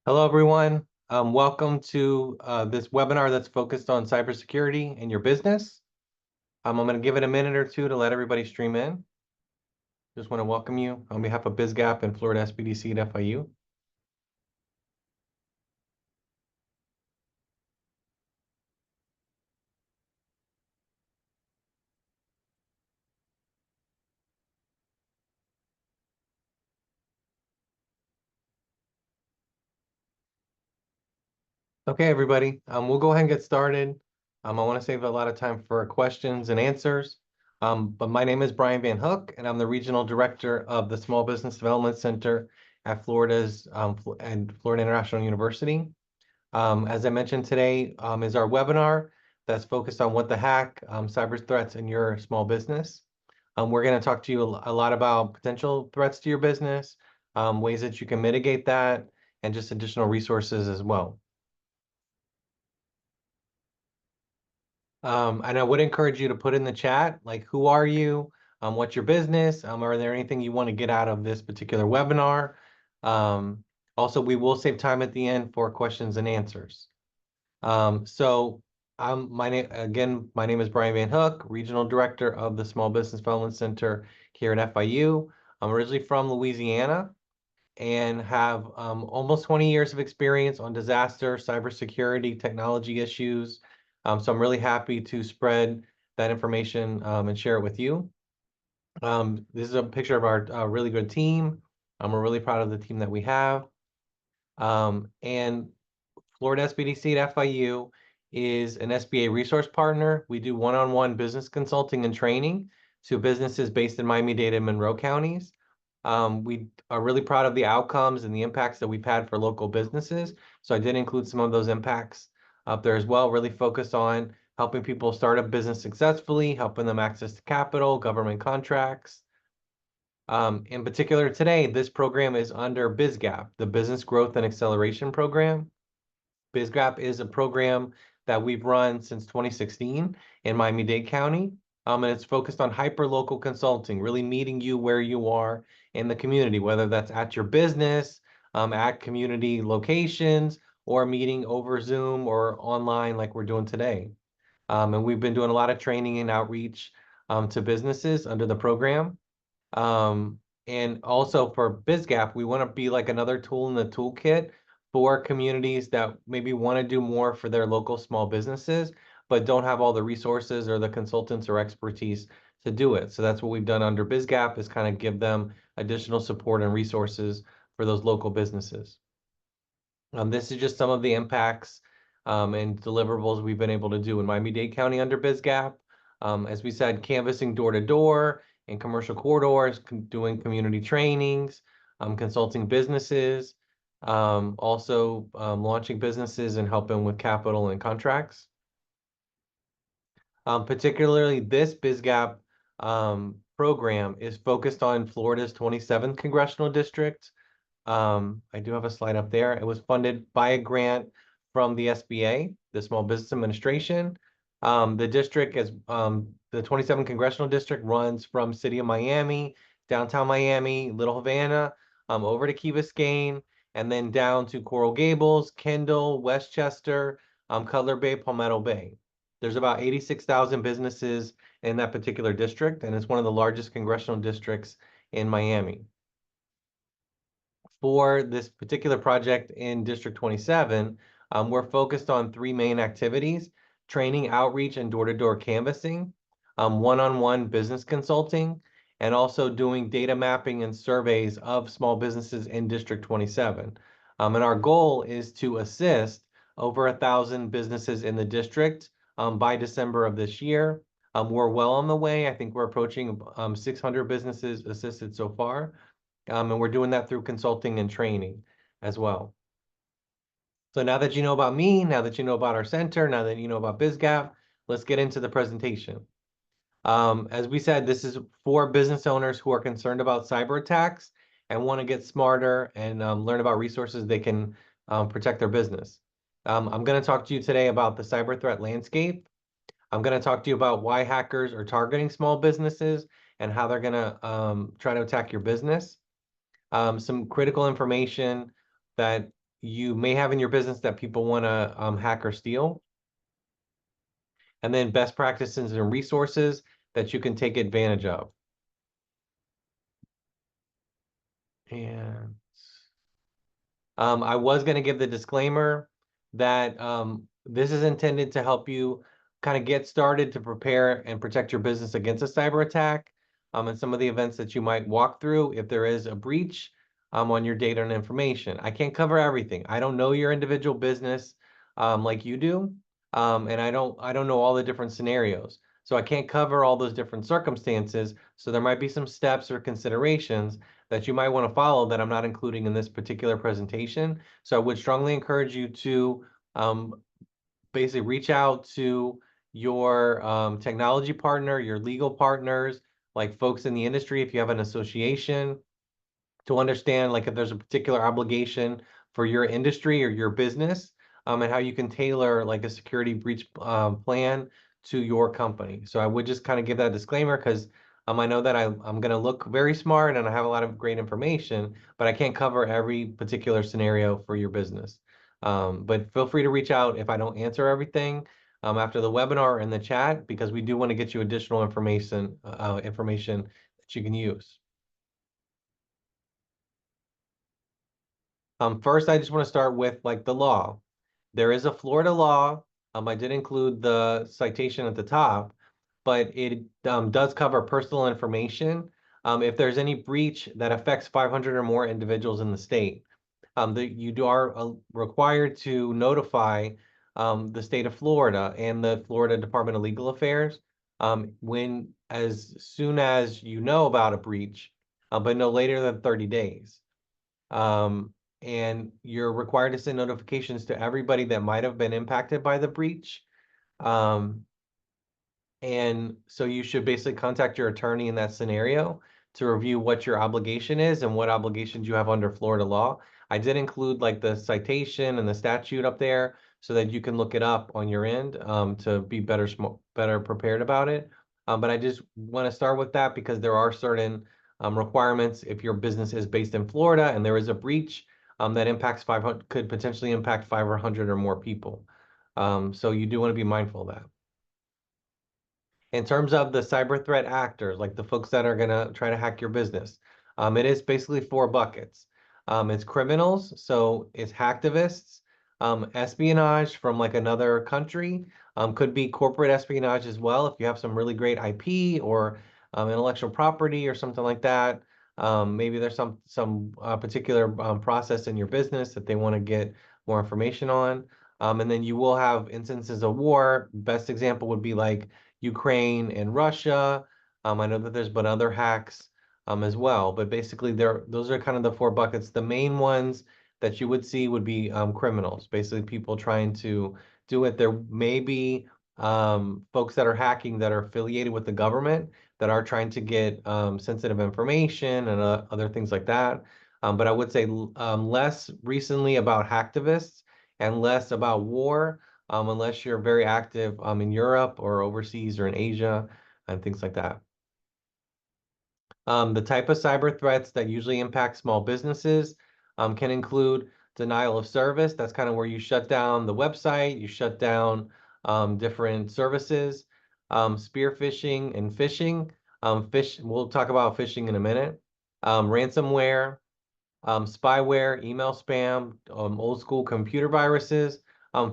Hello, everyone. Welcome to this webinar that's focused on cybersecurity in your business. I'm going to give it a minute or two to let everybody stream in. Just want to welcome you on behalf of BizGap and Florida SBDC at FIU. Okay, everybody, we'll go ahead and get started. I want to save a lot of time for questions and answers. But my name is Brian Van Hook, and I'm the Regional Director of the Small Business Development Center at Florida's and Florida International University. As I mentioned today, is our webinar that's focused on what the hack, cyber threats in your small business. We're going to talk to you a lot about potential threats to your business, ways that you can mitigate that, and just additional resources as well. And I would encourage you to put in the chat, like, who are you? What's your business? Are there anything you want to get out of this particular webinar? Also, we will save time at the end for questions and answers. So my name is Brian Van Hook, Regional Director of the Small Business Development Center here at FIU. I'm originally from Louisiana and have almost 20 years of experience on disaster, cybersecurity, technology issues. So I'm really happy to spread that information and share it with you. This is a picture of our really good team. We're really proud of the team that we have. And Florida SBDC at FIU is an SBA resource partner. We do one-on-one business consulting and training to businesses based in Miami-Dade and Monroe counties. We are really proud of the outcomes and the impacts that we've had for local businesses. So I did include some of those impacts up there as well, really focused on helping people start a business successfully, helping them access to capital, government contracts. In particular today, this program is under BizGap, the Business Growth and Acceleration Program. BizGap is a program that we've run since 2016 in Miami-Dade County. And it's focused on hyper-local consulting, really meeting you where you are in the community, whether that's at your business, at community locations, or meeting over Zoom or online like we're doing today. And we've been doing a lot of training and outreach to businesses under the program. And also for BizGap, we want to be like another tool in the toolkit for communities that maybe want to do more for their local small businesses, but don't have all the resources or the consultants or expertise to do it. So that's what we've done under BizGap, is kind of give them additional support and resources for those local businesses. This is just some of the impacts and deliverables we've been able to do in Miami-Dade County under BizGap. As we said, canvassing door to door in commercial corridors, doing community trainings, consulting businesses, also launching businesses and helping with capital and contracts. Particularly this BizGap program is focused on Florida's 27th congressional district. I do have a slide up there. It was funded by a grant from the SBA, the Small Business Administration. The district is the 27th congressional district runs from City of Miami, downtown Miami, Little Havana, over to Key Biscayne, and then down to Coral Gables, Kendall, Westchester, Cutler Bay, Palmetto Bay. There's about 86,000 businesses in that particular district, and it's one of the largest congressional districts in Miami. For this particular project in District 27, we're focused on three main activities: training, outreach, and door-to-door canvassing, one-on-one business consulting, and also doing data mapping and surveys of small businesses in District 27. And our goal is to assist over 1,000 businesses in the district by December of this year. We're well on the way. I think we're approaching 600 businesses assisted so far. And we're doing that through consulting and training as well. So now that you know about me, now that you know about our center, now that you know about BizGap, let's get into the presentation. As we said, this is for business owners who are concerned about cyber attacks and want to get smarter and learn about resources they can protect their business. I'm going to talk to you today about the cyber threat landscape. I'm going to talk to you about why hackers are targeting small businesses and how they're going to try to attack your business. Some critical information that you may have in your business that people want to hack or steal, and then best practices and resources that you can take advantage of. And I was going to give the disclaimer that this is intended to help you kind of get started to prepare and protect your business against a cyber attack, and some of the events that you might walk through if there is a breach on your data and information. I can't cover everything. I don't know your individual business like you do, and I don't know all the different scenarios. So I can't cover all those different circumstances. So there might be some steps or considerations that you might want to follow that I'm not including in this particular presentation. So I would strongly encourage you to basically reach out to your technology partner, your legal partners, like folks in the industry, if you have an association, to understand like if there's a particular obligation for your industry or your business, and how you can tailor like a security breach plan to your company. So I would just kind of give that disclaimer because I know that I'm going to look very smart and I have a lot of great information, but I can't cover every particular scenario for your business. But feel free to reach out if I don't answer everything after the webinar in the chat, because we do want to get you additional information that you can use. First, I just want to start with like the law. There is a Florida law. I did include the citation at the top, but it does cover personal information. If there's any breach that affects 500 or more individuals in the state, you are required to notify the state of Florida and the Florida Department of Legal Affairs as soon as you know about a breach, but no later than 30 days. And you're required to send notifications to everybody that might have been impacted by the breach. Um, and so you should basically contact your attorney in that scenario to review what your obligation is and what obligations you have under Florida law. I did include like the citation and the statute up there so that you can look it up on your end to be better prepared about it. But I just want to start with that because there are certain requirements if your business is based in Florida and there is a breach that impacts 500, could potentially impact 500 or more people. So you do want to be mindful of that. In terms of the cyber threat actors, like the folks that are going to try to hack your business, it is basically four buckets. It's criminals, so it's hacktivists, espionage from like another country, could be corporate espionage as well if you have some really great IP or intellectual property or something like that. Maybe there's some particular process in your business that they want to get more information on. And then you will have instances of war. Best example would be like Ukraine and Russia. I know that there's been other hacks as well, but basically those are kind of the four buckets. The main ones that you would see would be criminals, basically people trying to do it. There may be folks that are hacking that are affiliated with the government that are trying to get sensitive information and other things like that. But I would say less recently about hacktivists and less about war, unless you're very active in Europe or overseas or in Asia and things like that. The type of cyber threats that usually impact small businesses can include denial of service. That's kind of where you shut down the website, you shut down different services. Spear phishing and phishing. We'll talk about phishing in a minute. Ransomware, spyware, email spam, old school computer viruses,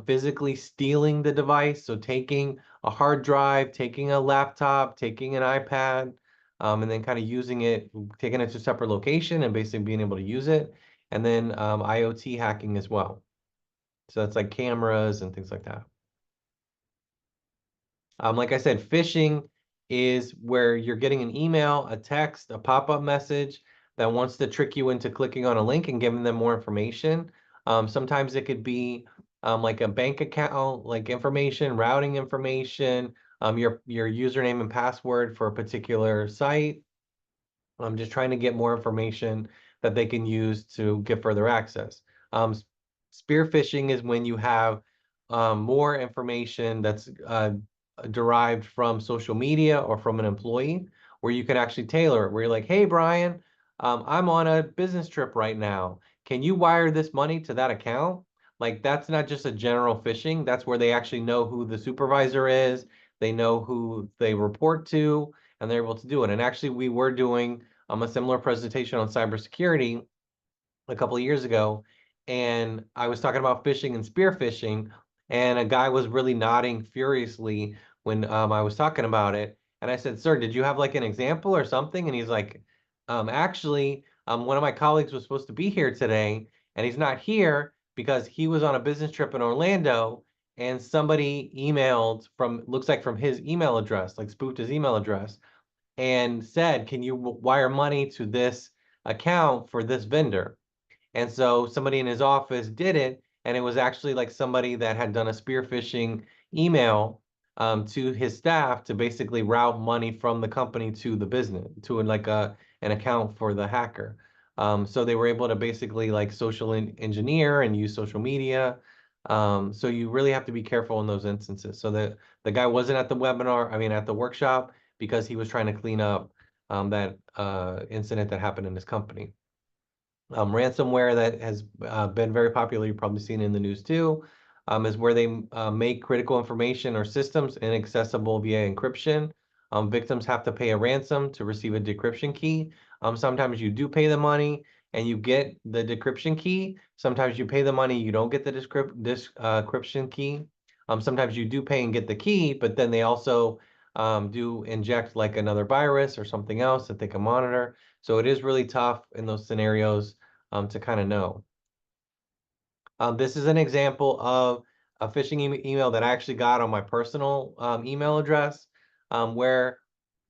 physically stealing the device. So taking a hard drive, taking a laptop, taking an iPad, and then kind of using it, taking it to a separate location and basically being able to use it. And then IoT hacking as well. So that's like cameras and things like that. Like I said, phishing is where you're getting an email, a text, a pop-up message that wants to trick you into clicking on a link and giving them more information. Sometimes it could be like a bank account, like information, routing information, your username and password for a particular site. I'm just trying to get more information that they can use to get further access. Spear phishing is when you have more information that's derived from social media or from an employee, where you can actually tailor it, where you're like, hey, Brian, I'm on a business trip right now. Can you wire this money to that account? Like that's not just a general phishing. That's where they actually know who the supervisor is. They know who they report to, and they're able to do it. And actually, we were doing a similar presentation on cybersecurity a couple of years ago, and I was talking about phishing and spear phishing, and a guy was really nodding furiously when I was talking about it. And I said, "Sir, did you have like an example or something?" And he's like, "Actually, one of my colleagues was supposed to be here today, and he's not here because he was on a business trip in Orlando." And somebody emailed from, looks like from his email address, like spoofed his email address, and said, "Can you wire money to this account for this vendor?" And so somebody in his office did it, and it was actually like somebody that had done a spear phishing email to his staff to basically route money from the company to the business, to like an account for the hacker. So they were able to basically like engineer and use social media. So you really have to be careful in those instances. So the guy wasn't at the webinar, I mean at the workshop, because he was trying to clean up that incident that happened in his company. Ransomware that has been very popular, you've probably seen it in the news too, is where they make critical information or systems inaccessible via encryption. Victims have to pay a ransom to receive a decryption key. Sometimes you do pay the money and you get the decryption key. Sometimes you pay the money, you don't get the decryption key. Sometimes you do pay and get the key, but then they also do inject like another virus or something else that they can monitor. So it is really tough in those scenarios to kind of know. This is an example of a phishing email that I actually got on my personal email address, where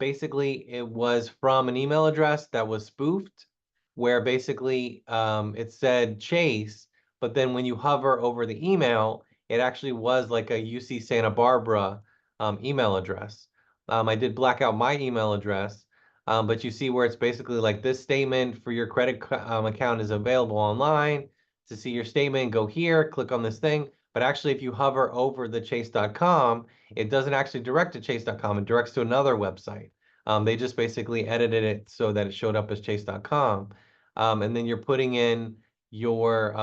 basically it was from an email address that was spoofed, where basically it said Chase, but then when you hover over the email, it actually was like a UC Santa Barbara email address. I did black out my email address, but you see where it's basically like this statement for your credit account is available online. To see your statement, go here, click on this thing. But actually, if you hover over the chase.com, it doesn't actually direct to chase.com. It directs to another website. They just basically edited it so that it showed up as chase.com. And then you're putting in your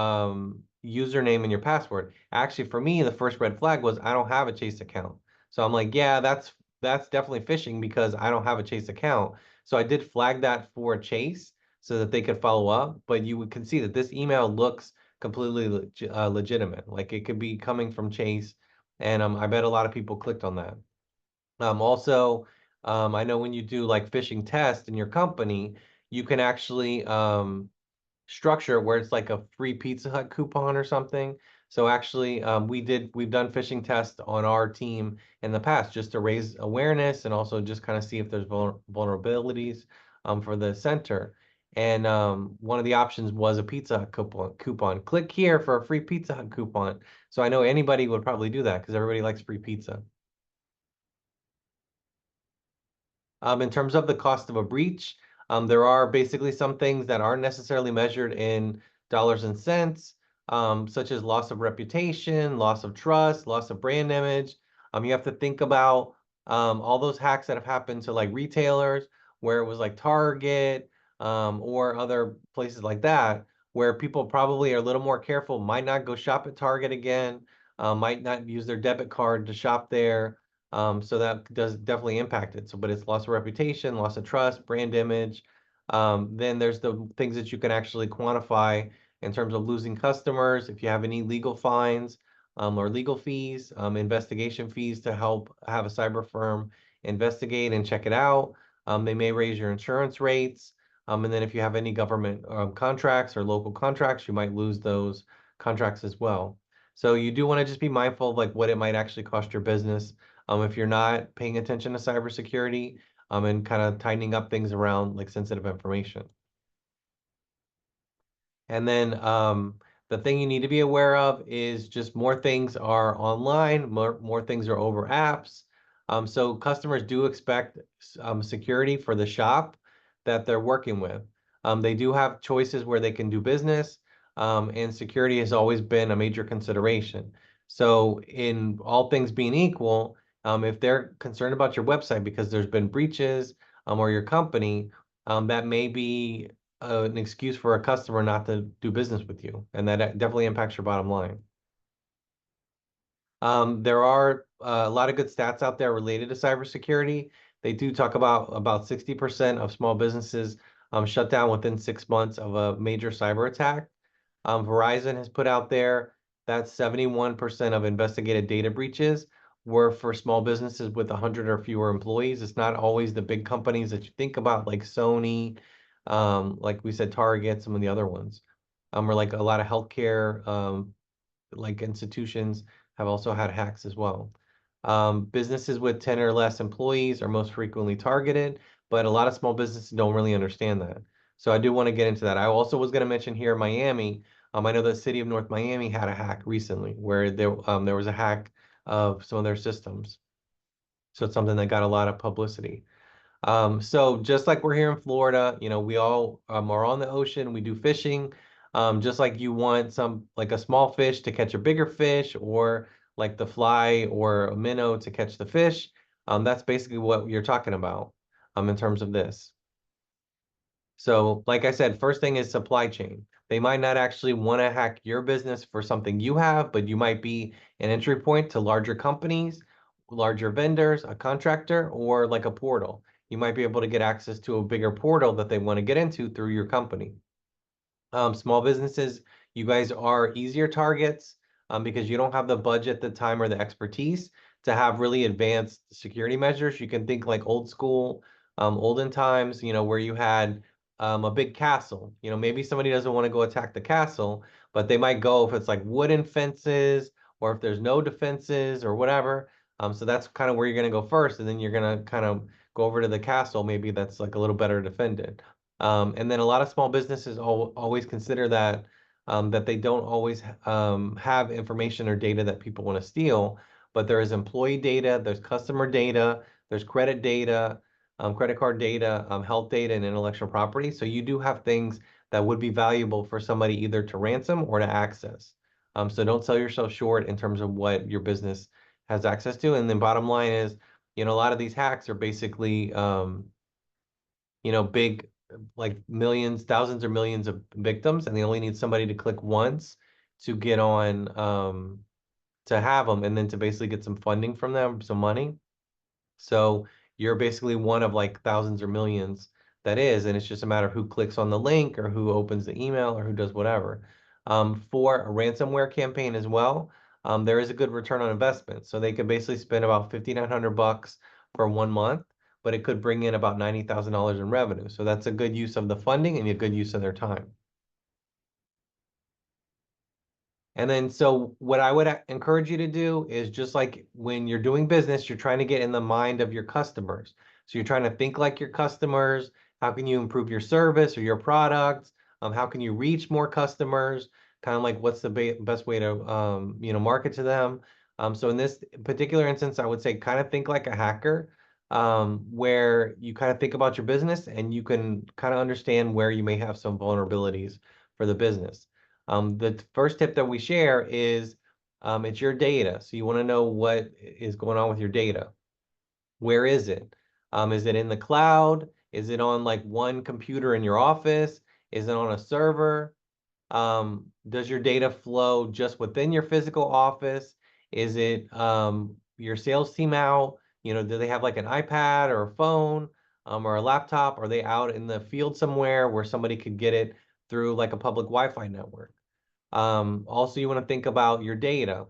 username and your password. Actually, for me, the first red flag was I don't have a Chase account. So I'm like, yeah, that's definitely phishing because I don't have a Chase account. So I did flag that for Chase so that they could follow up. But you can see that this email looks completely legitimate. Like it could be coming from Chase, and I bet a lot of people clicked on that. Also, I know when you do like phishing tests in your company, you can actually structure where it's like a free Pizza Hut coupon or something. So actually, we've done phishing tests on our team in the past just to raise awareness and also just kind of see if there's vulnerabilities for the center. And one of the options was a Pizza Hut coupon. Click here for a free Pizza Hut coupon. So I know anybody would probably do that because everybody likes free pizza. In terms of the cost of a breach, there are basically some things that aren't necessarily measured in dollars and cents, such as loss of reputation, loss of trust, loss of brand image. You have to think about all those hacks that have happened to like retailers, where it was like Target, or other places like that, where people probably are a little more careful, might not go shop at Target again, might not use their debit card to shop there. So that does definitely impact it. So, but it's loss of reputation, loss of trust, brand image. Then there's the things that you can actually quantify in terms of losing customers. If you have any legal fines, or legal fees, investigation fees to help have a cyber firm investigate and check it out. They may raise your insurance rates. And then if you have any government contracts or local contracts, you might lose those contracts as well. So you do want to just be mindful of like what it might actually cost your business if you're not paying attention to cybersecurity, and kind of tightening up things around like sensitive information. And then the thing you need to be aware of is just more things are online, more things are over apps. So customers do expect security for the shop that they're working with. They do have choices where they can do business, and security has always been a major consideration. So in all things being equal, if they're concerned about your website because there's been breaches, or your company, that may be an excuse for a customer not to do business with you, and that definitely impacts your bottom line. There are a lot of good stats out there related to cybersecurity. They do talk about 60% of small businesses shut down within 6 months of a major cyber attack. Verizon has put out there that 71% of investigated data breaches were for small businesses with 100 or fewer employees. It's not always the big companies that you think about, like Sony, like we said, Target, some of the other ones, or like a lot of healthcare, like institutions have also had hacks as well. Businesses with 10 or less employees are most frequently targeted, but a lot of small businesses don't really understand that. So I do want to get into that. I also was going to mention here in Miami. I know the city of North Miami had a hack recently where there was a hack of some of their systems. So it's something that got a lot of publicity. So just like we're here in Florida, we all are on the ocean, we do fishing. Just like you want some like a small fish to catch a bigger fish, or like the fly or a minnow to catch the fish. That's basically what you're talking about in terms of this. So, like I said, first thing is supply chain. They might not actually want to hack your business for something you have, but you might be an entry point to larger companies, larger vendors, a contractor, or like a portal. You might be able to get access to a bigger portal that they want to get into through your company. Small businesses, you guys are easier targets because you don't have the budget, the time, or the expertise to have really advanced security measures. You can think like old school, olden times, where you had a big castle. Maybe somebody doesn't want to go attack the castle, but they might go if it's like wooden fences or if there's no defenses or whatever. So that's kind of where you're going to go first, and then you're going to kind of go over to the castle, maybe that's like a little better defended. And then a lot of small businesses always consider that they don't always have information or data that people want to steal, but there is employee data, there's customer data, there's credit data, credit card data, health data, and intellectual property. So you do have things that would be valuable for somebody either to ransom or to access. So don't sell yourself short in terms of what your business has access to. And then bottom line is, a lot of these hacks are basically big, like millions, thousands or millions of victims, and they only need somebody to click once to get on, to have them, and then to basically get some funding from them, some money. So you're basically one of like thousands or millions that is, and it's just a matter of who clicks on the link or who opens the email or who does whatever. For a ransomware campaign as well, there is a good return on investment. So they could basically spend about 5,900 bucks for 1 month, but it could bring in about $90,000 in revenue. So that's a good use of the funding and a good use of their time. And then, so what I would encourage you to do is just like when you're doing business, you're trying to get in the mind of your customers. So you're trying to think like your customers. How can you improve your service or your products? How can you reach more customers? Kind of like what's the best way to, market to them? So in this particular instance, I would say kind of think like a hacker, where you kind of think about your business and you can kind of understand where you may have some vulnerabilities for the business. The first tip that we share is it's your data. So you want to know what is going on with your data. Where is it? Is it in the cloud? Is it on like one computer in your office? Is it on a server? Does your data flow just within your physical office? Is it your sales team out? Do they have like an iPad or a phone or a laptop? Are they out in the field somewhere where somebody could get it through like a public Wi-Fi network? Also, you want to think about your data.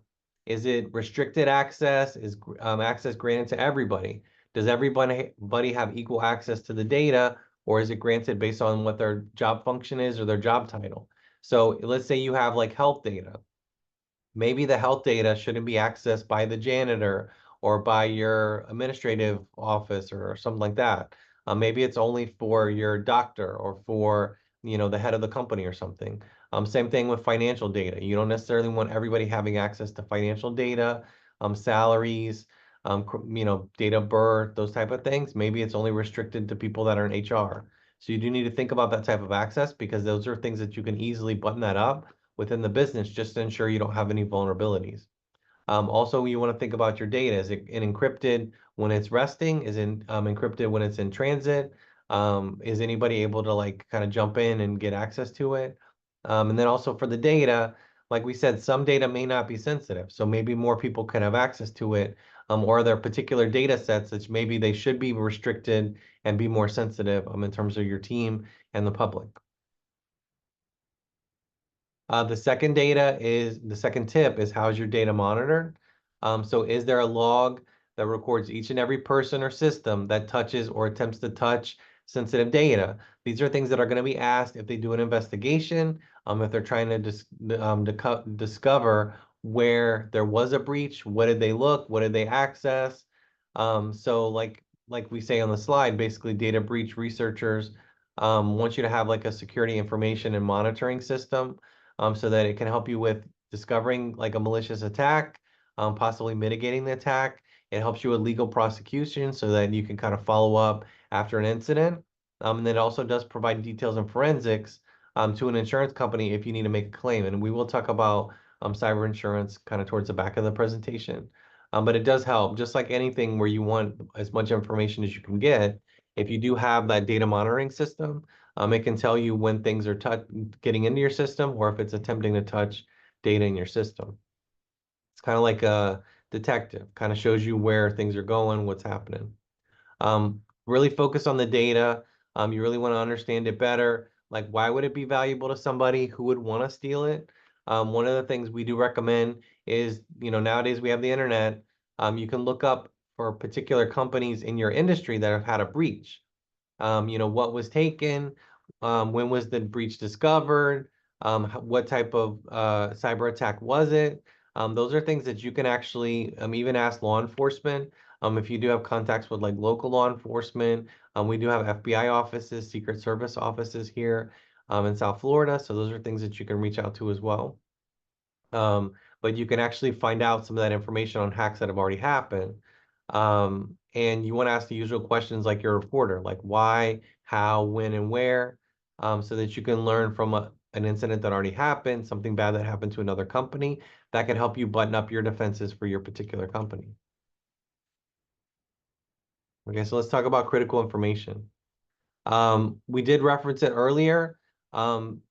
Is it restricted access? Is access granted to everybody? Does everybody have equal access to the data, or is it granted based on what their job function is or their job title? So let's say you have like health data. Maybe the health data shouldn't be accessed by the janitor or by your administrative office or something like that. Maybe it's only for your doctor or for, the head of the company or something. Same thing with financial data. You don't necessarily want everybody having access to financial data, salaries, date of birth, those type of things. Maybe it's only restricted to people that are in HR. So you do need to think about that type of access because those are things that you can easily button that up within the business just to ensure you don't have any vulnerabilities. Also, you want to think about your data. Is it encrypted when it's resting? Is it encrypted when it's in transit? Is anybody able to like kind of jump in and get access to it? And then also for the data, like we said, some data may not be sensitive, so maybe more people can have access to it. Or there are particular data sets that maybe they should be restricted and be more sensitive in terms of your team and the public. The second tip is how's your data monitored? So is there a log that records each and every person or system that touches or attempts to touch sensitive data? These are things that are going to be asked if they do an investigation, if they're trying to discover where there was a breach, what did they look, what did they access? So like we say on the slide, basically data breach researchers want you to have like a security information and monitoring system so that it can help you with discovering like a malicious attack, possibly mitigating the attack. It helps you with legal prosecution so that you can kind of follow up after an incident. And then it also does provide details and forensics to an insurance company if you need to make a claim. And we will talk about cyber insurance kind of towards the back of the presentation. But it does help, just like anything where you want as much information as you can get. If you do have that data monitoring system, it can tell you when things are getting into your system or if it's attempting to touch data in your system. It's kind of like a detective, kind of shows you where things are going, what's happening. Really focus on the data. You really want to understand it better. Like, why would it be valuable to somebody who would want to steal it? One of the things we do recommend is, nowadays we have the internet. You can look up for particular companies in your industry that have had a breach. What was taken, when was the breach discovered, what type of cyber attack was it? Those are things that you can actually even ask law enforcement. If you do have contacts with like local law enforcement, we do have FBI offices, Secret Service offices here in South Florida. So those are things that you can reach out to as well. Um, but you can actually find out some of that information on hacks that have already happened. And you want to ask the usual questions like your reporter, like why, how, when, and where, so that you can learn from an incident that already happened, something bad that happened to another company that can help you button up your defenses for your particular company. Okay, so let's talk about critical information. We did reference it earlier.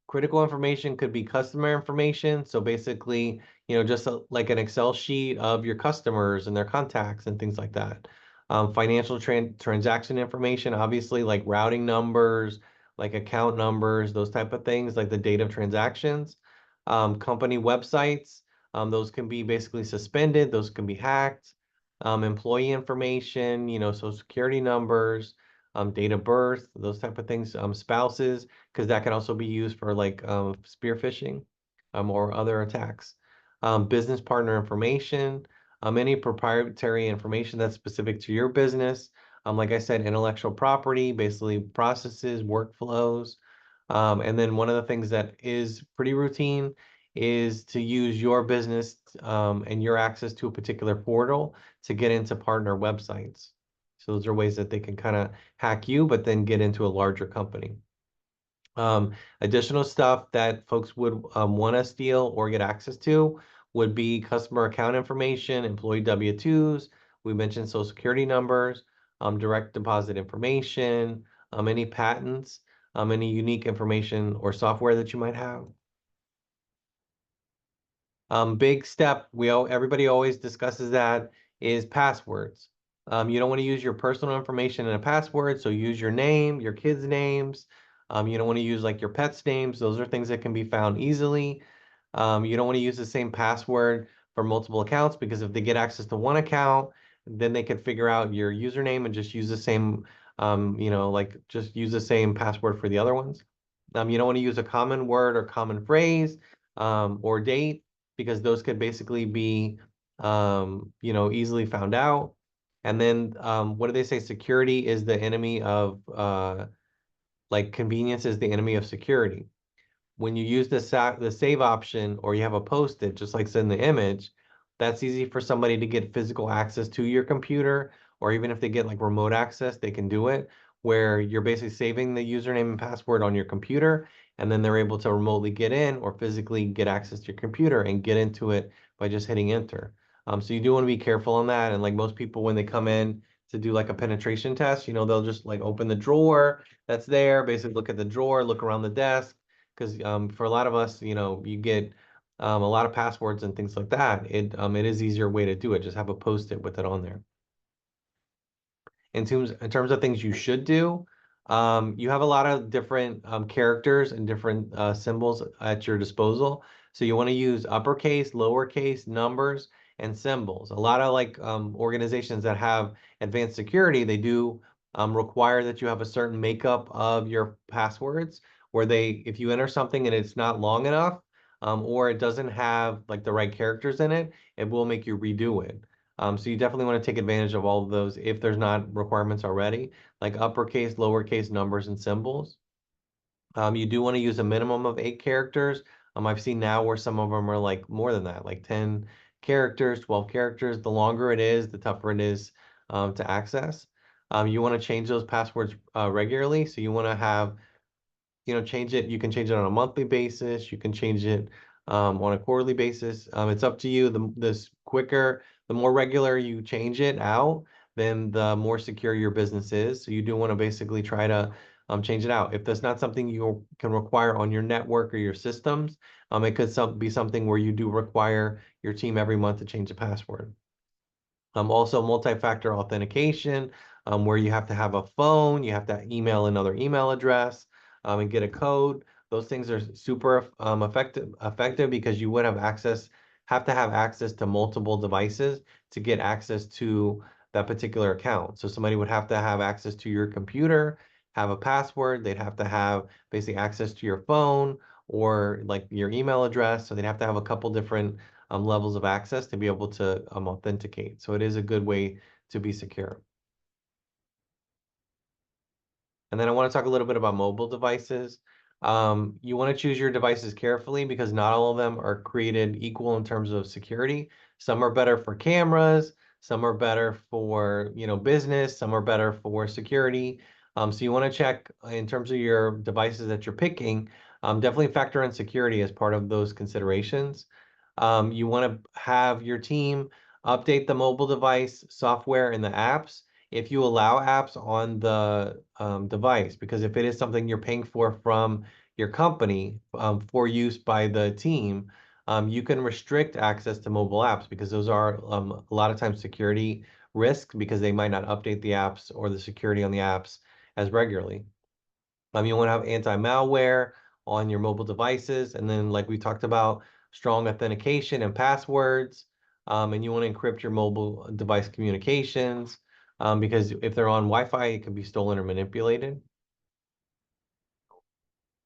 Critical information could be customer information. So basically, just like an Excel sheet of your customers and their contacts and things like that. Financial transaction information, obviously, like routing numbers, like account numbers, those type of things, like the date of transactions. Company websites, those can be basically suspended. Those can be hacked. Employee information, social security numbers, date of birth, those type of things, spouses, because that can also be used for like spear phishing or other attacks. Business partner information, any proprietary information that's specific to your business. Like I said, intellectual property, basically processes, workflows. And then one of the things that is pretty routine is to use your business and your access to a particular portal to get into partner websites. So those are ways that they can kind of hack you, but then get into a larger company. Additional stuff that folks would want to steal or get access to would be customer account information, employee W-2s. We mentioned social security numbers, direct deposit information, any patents, any unique information or software that you might have. Big step, everybody always discusses that, is passwords. You don't want to use your personal information in a password, so use your name, your kids' names. You don't want to use like your pets' names. Those are things that can be found easily. You don't want to use the same password for multiple accounts because if they get access to one account, then they can figure out your username and just use the same, like just use the same password for the other ones. You don't want to use a common word or common phrase or date because those could basically be, easily found out. And then what do they say? Security is the enemy of, like convenience is the enemy of security. When you use the save option or you have a post-it, just like in the image, that's easy for somebody to get physical access to your computer, or even if they get like remote access, they can do it, where you're basically saving the username and password on your computer, and then they're able to remotely get in or physically get access to your computer and get into it by just hitting enter. So you do want to be careful on that. And like most people, when they come in, to do like a penetration test. They'll just like open the drawer that's there, basically look at the drawer, look around the desk. Because for a lot of us, you get a lot of passwords and things like that. It is easier way to do it. Just have a post-it with it on there. In terms of things you should do, you have a lot of different characters and different symbols at your disposal. So you want to use uppercase, lowercase, numbers, and symbols. A lot of like organizations that have advanced security, they do require that you have a certain makeup of your passwords, where if you enter something and it's not long enough, or it doesn't have like the right characters in it, it will make you redo it. So you definitely want to take advantage of all of those if there's not requirements already, like uppercase, lowercase, numbers, and symbols. You do want to use a minimum of 8 characters. I've seen now where some of them are like more than that, like 10 characters, 12 characters. The longer it is, the tougher it is to access. You want to change those passwords regularly. So you want to have change it. You can change it on a monthly basis. You can change it on a quarterly basis. It's up to you. This quicker, the more regular you change it out, then the more secure your business is. So you do want to basically try to change it out. If that's not something you can require on your network or your systems, it could be something where you do require your team every month to change the password. Also multi-factor authentication, where you have to have a phone, you have to email another email address, and get a code. Those things are super effective because you would have to have access to multiple devices to get access to that particular account. So somebody would have to have access to your computer, have a password, they'd have to have basically access to your phone or like your email address. So they'd have to have a couple different levels of access to be able to authenticate. So it is a good way to be secure. And then I want to talk a little bit about mobile devices. You want to choose your devices carefully because not all of them are created equal in terms of security. Some are better for cameras, some are better for, business, some are better for security. So you want to check in terms of your devices that you're picking, definitely factor in security as part of those considerations. You want to have your team update the mobile device software and the apps if you allow apps on the device, because if it is something you're paying for from your company for use by the team, you can restrict access to mobile apps because those are a lot of times security risks because they might not update the apps or the security on the apps as regularly. You want to have anti-malware on your mobile devices, and then like we talked about, strong authentication and passwords. And you want to encrypt your mobile device communications because if they're on Wi-Fi, it can be stolen or manipulated.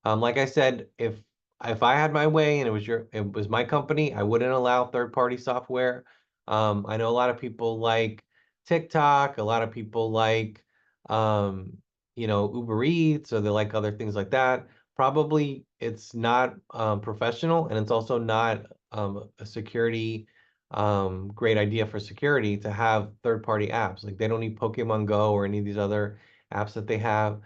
Like I said, if I had my way and it was my company, I wouldn't allow third-party software. I know a lot of people like TikTok, a lot of people like Uber Eats, or they like other things like that. Probably it's not professional, and it's also not a security great idea for security to have third-party apps. Like they don't need Pokemon Go or any of these other apps that they have.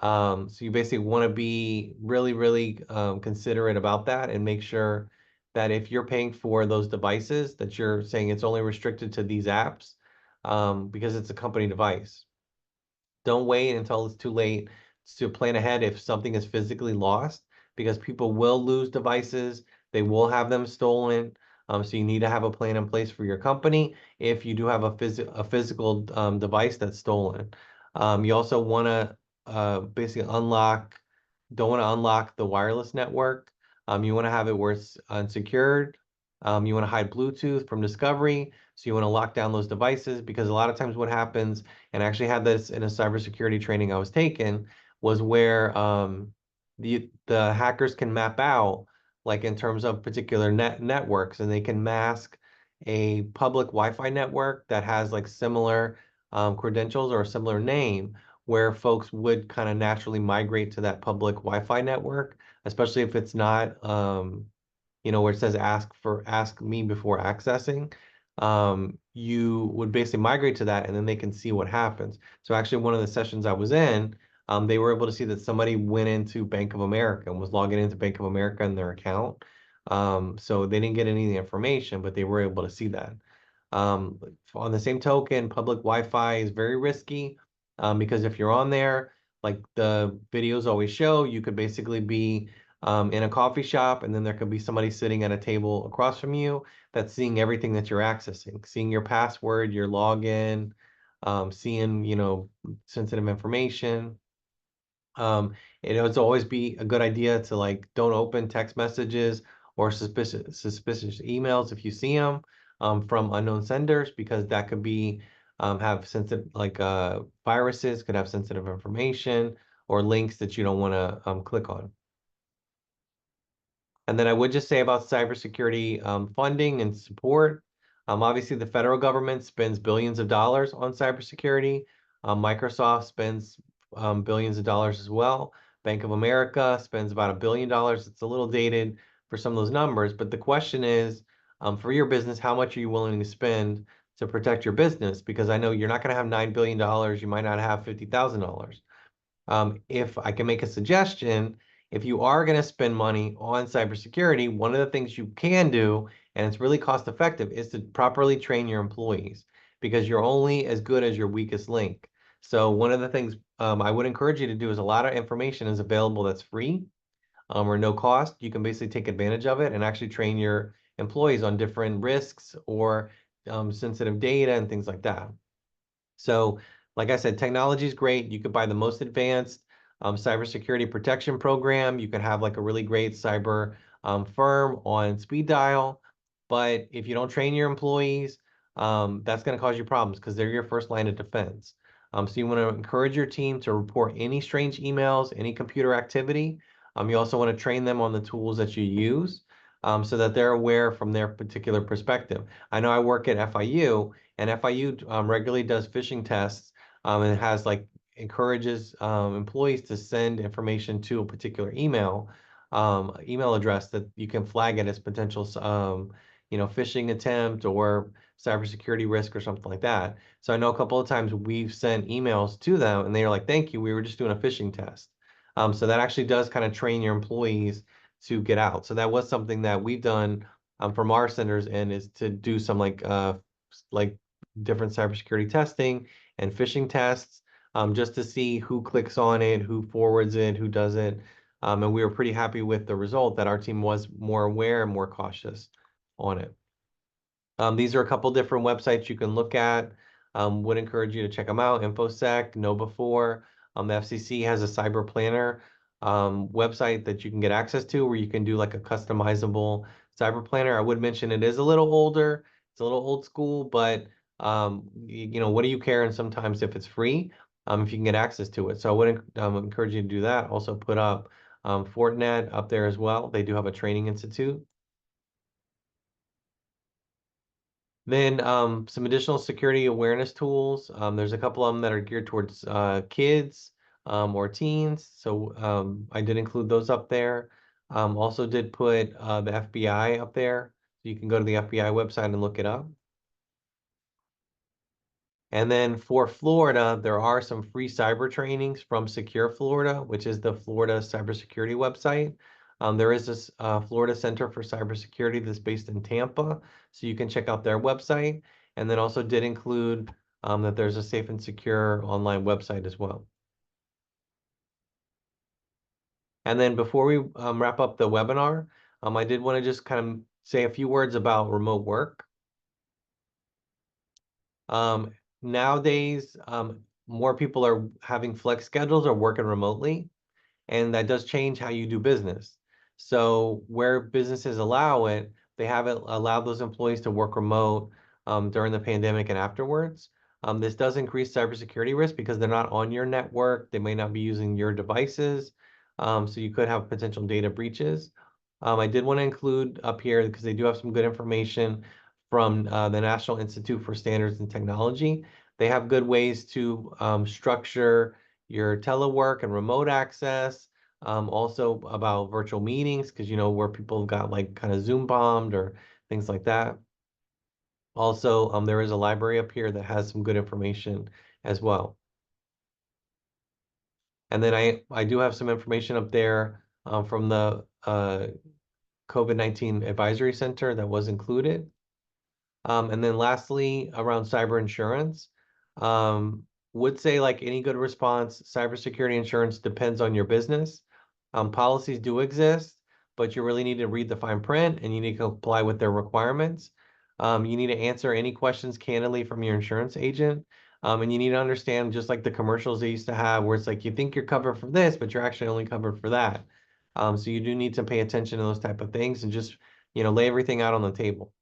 So you basically want to be really, really considerate about that and make sure that if you're paying for those devices, that you're saying it's only restricted to these apps because it's a company device. Don't wait until it's too late to plan ahead if something is physically lost because people will lose devices. They will have them stolen. So you need to have a plan in place for your company if you do have a physical device that's stolen. You also want to basically don't want to unlock the wireless network. You want to have it where it's unsecured. You want to hide Bluetooth from discovery. So you want to lock down those devices because a lot of times what happens, and I actually had this in a cybersecurity training I was taking, was where the hackers can map out, like in terms of particular networks, and they can mask a public Wi-Fi network that has like similar credentials or a similar name, where folks would kind of naturally migrate to that public Wi-Fi network, especially if it's not where it says ask me before accessing. You would basically migrate to that and then they can see what happens. So actually one of the sessions I was in, they were able to see that somebody went into Bank of America and was logging into Bank of America in their account. So they didn't get any of the information, but they were able to see that. Um, on the same token, public Wi-Fi is very risky, because if you're on there, like the videos always show, you could basically be in a coffee shop, and then there could be somebody sitting at a table across from you that's seeing everything that you're accessing, seeing your password, your login, seeing, sensitive information. Um, it would always be a good idea to like don't open text messages or suspicious emails if you see them from unknown senders, because that could be have sensitive, like viruses could have sensitive information or links that you don't want to click on. And then I would just say about cybersecurity funding and support. Obviously, the federal government spends billions of dollars on cybersecurity. Microsoft spends billions of dollars as well. Bank of America spends about $1 billion. It's a little dated for some of those numbers, but the question is, for your business, how much are you willing to spend to protect your business? Because I know you're not going to have $9 billion. You might not have $50,000. If I can make a suggestion, if you are going to spend money on cybersecurity, one of the things you can do, and it's really cost effective, is to properly train your employees, because you're only as good as your weakest link. So one of the things I would encourage you to do is, a lot of information is available that's free or no cost. You can basically take advantage of it and actually train your employees on different risks or sensitive data and things like that. So, like I said, technology is great. You could buy the most advanced cybersecurity protection program. You could have like a really great cyber firm on speed dial. But if you don't train your employees, that's going to cause you problems, because they're your first line of defense. So you want to encourage your team to report any strange emails, any computer activity. You also want to train them on the tools that you use, so that they're aware from their particular perspective. I know I work at FIU, and FIU regularly does phishing tests, and it has like encourages employees to send information to a particular email address that you can flag it as potential, phishing attempt or cybersecurity risk or something like that. So I know a couple of times we've sent emails to them, and they're like, "Thank you, we were just doing a phishing test." So that actually does kind of train your employees to get out. So that was something that we've done from our centers, and is to do some like different cybersecurity testing and phishing tests, just to see who clicks on it, who forwards it, who does it. And we were pretty happy with the result, that our team was more aware and more cautious on it. These are a couple different websites you can look at. Would encourage you to check them out. InfoSec, KnowBe4. The FCC has a cyber planner website that you can get access to, where you can do like a customizable cyber planner. I would mention it is a little older. It's a little old school, but what do you care? And sometimes if it's free, if you can get access to it. So I would encourage you to do that. Also put up Fortinet up there as well. They do have a training institute. Then some additional security awareness tools. There's a couple of them that are geared towards kids or teens. So I did include those up there. Also did put the FBI up there. So you can go to the FBI website and look it up. And then for Florida, there are some free cyber trainings from Secure Florida, which is the Florida cybersecurity website. There is this Florida Center for Cybersecurity that's based in Tampa, so you can check out their website. And then also did include that there's a safe and secure online website as well. And then before we wrap up the webinar, I did want to just kind of say a few words about remote work. Um, Nowadays, more people are having flex schedules or working remotely, and that does change how you do business. So where businesses allow it, they haven't allowed those employees to work remote during the pandemic and afterwards. This does increase cybersecurity risk, because they're not on your network. They may not be using your devices. So you could have potential data breaches. I did want to include up here, because they do have some good information from the National Institute for Standards and Technology. They have good ways to structure your telework and remote access. Also about virtual meetings, because where people got like kind of Zoom bombed or things like that. Also, there is a library up here that has some good information as well. And then I do have some information up there from the COVID-19 Advisory Center that was included. And then lastly, around cyber insurance, um, would say like any good response, cybersecurity insurance depends on your business. Policies do exist, but you really need to read the fine print and you need to comply with their requirements. You need to answer any questions candidly from your insurance agent. And you need to understand, just like the commercials they used to have, where it's like you think you're covered for this, but you're actually only covered for that. So you do need to pay attention to those type of things and just, lay everything out on the table.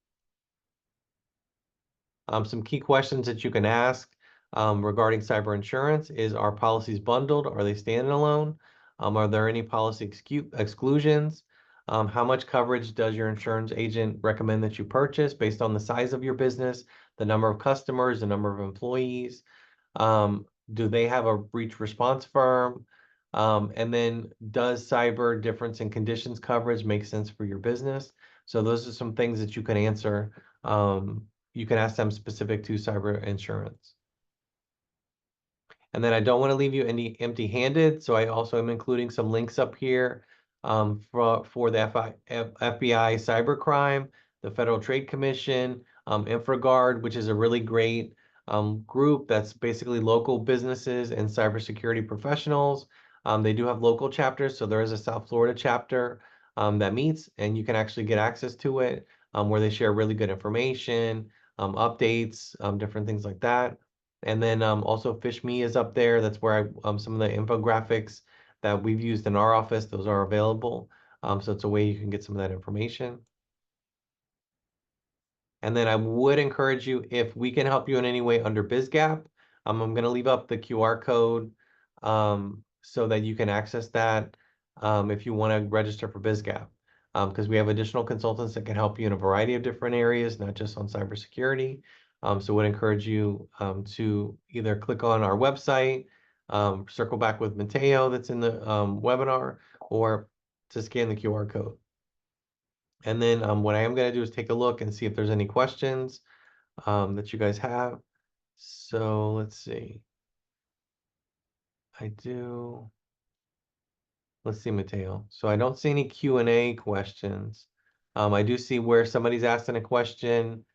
Some key questions that you can ask regarding cyber insurance is, are policies bundled? Are they standalone? Are there any policy exclusions? How much coverage does your insurance agent recommend that you purchase based on the size of your business, the number of customers, the number of employees? Do they have a breach response firm? And then does cyber difference in conditions coverage make sense for your business? So those are some things that you can answer. You can ask them specific to cyber insurance. And then I don't want to leave you empty-handed, so I also am including some links up here for the FBI cybercrime, the Federal Trade Commission, InfraGard, which is a really great group that's basically local businesses and cybersecurity professionals. They do have local chapters, so there is a South Florida chapter that meets, and you can actually get access to it, where they share really good information, updates, different things like that. And then also Fish Me is up there. That's where some of the infographics that we've used in our office, those are available. So it's a way you can get some of that information. And then I would encourage you, if we can help you in any way under BizGap, I'm going to leave up the QR code so that you can access that if you want to register for BizGap. Because we have additional consultants that can help you in a variety of different areas, not just on cybersecurity. So would encourage you to either click on our website, circle back with Mateo that's in the webinar, or to scan the QR code. And then what I am going to do is take a look and see if there's any questions that you guys have. So let's see. I do. Let's see, Mateo. So I don't see any Q&A questions. I do see where somebody's asking a question.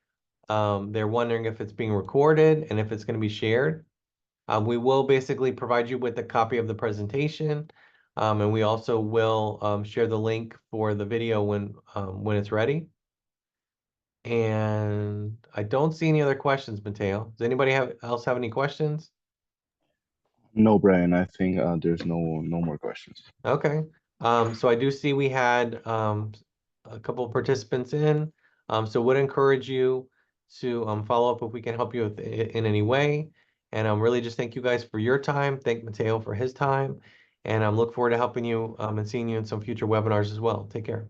They're wondering if it's being recorded and if it's going to be shared. We will basically provide you with a copy of the presentation. And we also will share the link for the video when it's ready. And I don't see any other questions, Mateo. Does anybody else have any questions? No, Brian, I think there's no more questions. Okay. So I do see we had a couple of participants in. So would encourage you to follow up if we can help you in any way. And really just thank you guys for your time. Thank Mateo for his time. And look forward to helping you and seeing you in some future webinars as well. Take care.